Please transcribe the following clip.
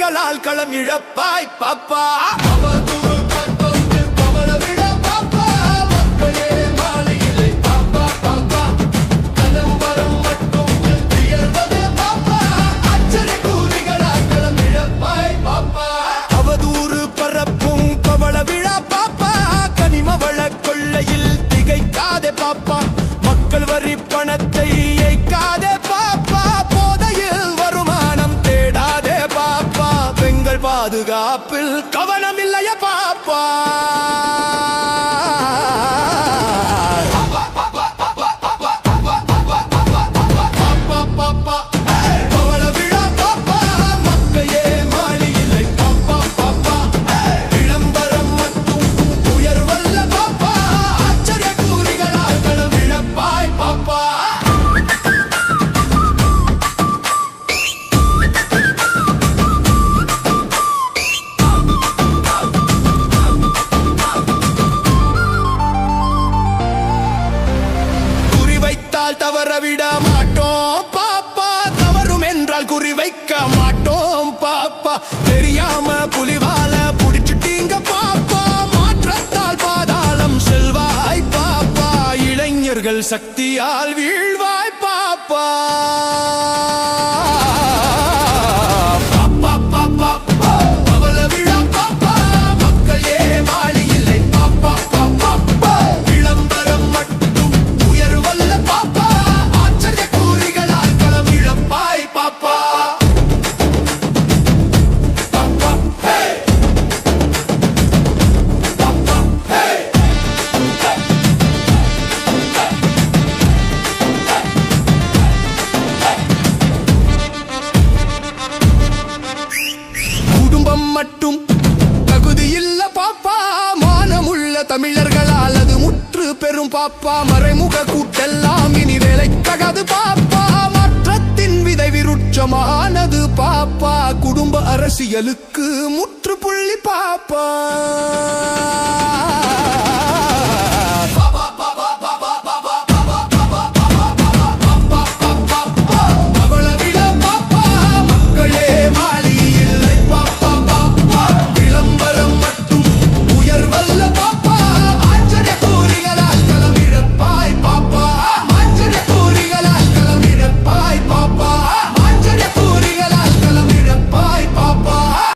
கூலிகளால் களம் இழப்பாய் பாப்பா. அவதூறு பரப்பும் பவள விழா பாப்பா, கனிம வள கொள்ளையில் திகைக்காதே பாப்பா, மக்கள் வரி பணத்தை ஏய்க்காதே பாப்பா, போதையில் வருமானம் தேடாதே பாப்பா, பெண்கள் பாதுகாப்பில் கவனம் இல்லைய பாப்பா. தவற விட மாட்டோம் பாப்பா, தவறும் என்றால் குறி வைக்க மாட்டோம் பாப்பா, தெரியாம புலிவால புடிச்சுட்டீங்க பாப்பா, மாற்றத்தால் பாதாளம் செல்வாய் பாப்பா, இளைஞர்கள் சக்தியால் வீழ்வாய் பாப்பா. மட்டும் தகுதி இல்ல பாப்பா, மானமுள்ள தமிழர்களால் அது முற்று பெறும் பாப்பா, மறைமுக கூட்டெல்லாம் இனி வேலை தகாது பாப்பா, மாற்றத்தின் விதை விருட்சமானது பாப்பா, குடும்ப அரசியலுக்கு முற்றுப்புள்ளி பாப்பா.